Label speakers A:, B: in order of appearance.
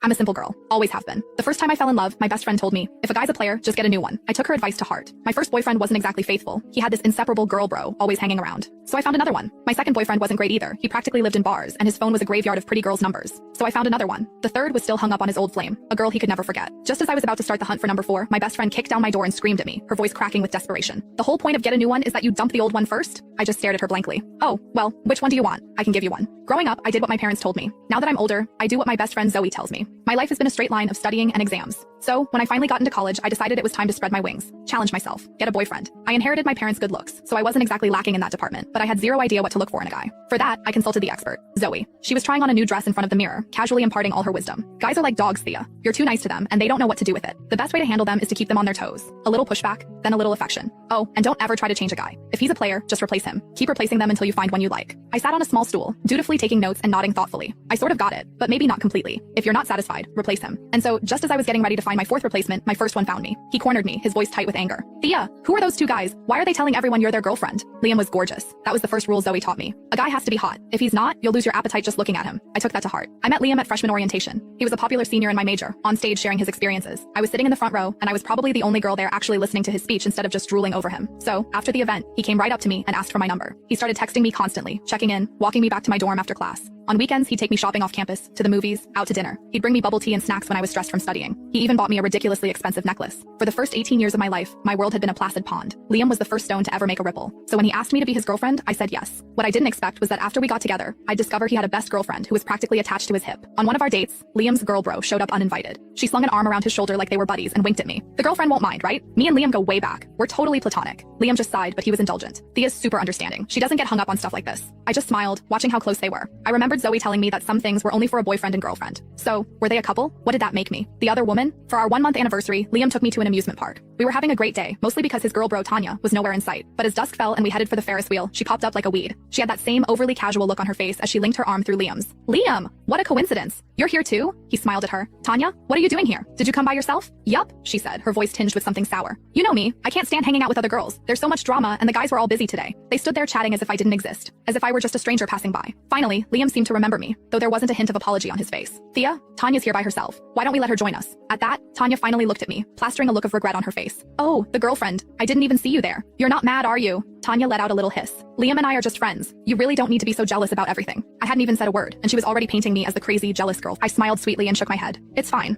A: I'm a simple girl. Always have been. The first time I fell in love, my best friend told me, if a guy's a player, just get a new one. I took her advice to heart. My first boyfriend wasn't exactly faithful. He had this inseparable girl bro always hanging around. So I found another one. My second boyfriend wasn't great either. He practically lived in bars, and his phone was a graveyard of pretty girls' numbers. So I found another one. The third was still hung up on his old flame, a girl he could never forget. Just as I was about to start the hunt for number 4, my best friend kicked down my door and screamed at me, her voice cracking with desperation. The whole point of get a new one is that you dump the old one first? I just stared at her blankly. Oh, well, which one do you want? I can give you one. Growing up, I did what my parents told me. Now that I'm older, I do what my best friend Zoe tells me. My life has been a straight line of studying and exams. So, when I finally got into college, I decided it was time to spread my wings, challenge myself, get a boyfriend. I inherited my parents' good looks, so I wasn't exactly lacking in that department, but I had zero idea what to look for in a guy. For that, I consulted the expert, Zoe. She was trying on a new dress in front of the mirror, casually imparting all her wisdom. Guys are like dogs, Thea. You're too nice to them, and they don't know what to do with it. The best way to handle them is to keep them on their toes. A little pushback, then a little affection. Oh, and don't ever try to change a guy. If he's a player, just replace him. Keep replacing them until you find one you like. I sat on a small stool, dutifully taking notes and nodding thoughtfully. I sort of got it, but maybe not completely. If you're not satisfied, replace him. And so, just as I was getting ready to find my fourth replacement, my first one found me. He cornered me, his voice tight with anger. Thea, who are those two guys? Why are they telling everyone you're their girlfriend? Liam was gorgeous. That was the first rule Zoe taught me. A guy has to be hot. If he's not, you'll lose your appetite just looking at him. I took that to heart. I met Liam at freshman orientation. He was a popular senior in my major, on stage sharing his experiences. I was sitting in the front row, and I was probably the only girl there actually listening to his speech instead of just drooling over him. So, after the event, he came right up to me and asked for my number. He started texting me constantly, checking in, walking me back to my dorm after class. On weekends, he'd take me shopping off campus, to the movies, out to dinner. He'd bring me bubble tea and snacks when I was stressed from studying. He even bought me a ridiculously expensive necklace. For the first 18 years of my life, my world had been a placid pond. Liam was the first stone to ever make a ripple. So when he asked me to be his girlfriend, I said yes. What I didn't expect was that after we got together, I'd discover he had a best girlfriend who was practically attached to his hip. On one of our dates, Liam's girl bro showed up uninvited. She slung an arm around his shoulder like they were buddies and winked at me. The girlfriend won't mind, right? Me and Liam go way back. We're totally platonic. Liam just sighed, but he was indulgent. Thea's super understanding. She doesn't get hung up on stuff like this. I just smiled, watching how close they were. I remembered Zoe telling me that some things were only for a boyfriend and girlfriend. So, were they a couple? What did that make me? The other woman? For our 1-month anniversary, Liam took me to an amusement park. We were having a great day, mostly because his girl bro Tanya was nowhere in sight. But as dusk fell and we headed for the Ferris wheel, she popped up like a weed. She had that same overly casual look on her face as she linked her arm through Liam's. Liam! What a coincidence! You're here too? He smiled at her. Tanya, what are you doing here? Did you come by yourself? Yup, she said, her voice tinged with something sour. You know me, I can't stand hanging out with other girls. There's so much drama and the guys were all busy today. They stood there chatting as if I didn't exist, as if I were just a stranger passing by. Finally, Liam seemed to remember me, though there wasn't a hint of apology on his face. Thea, Tanya's here by herself. Why don't we let her join us? At that, Tanya finally looked at me, plastering a look of regret on her face. Oh, the girlfriend. I didn't even see you there. You're not mad, are you? Tanya let out a little hiss. Liam and I are just friends. You really don't need to be so jealous about everything. I hadn't even said a word, and she was already painting me as the crazy, jealous girl. I smiled sweetly and shook my head. It's fine.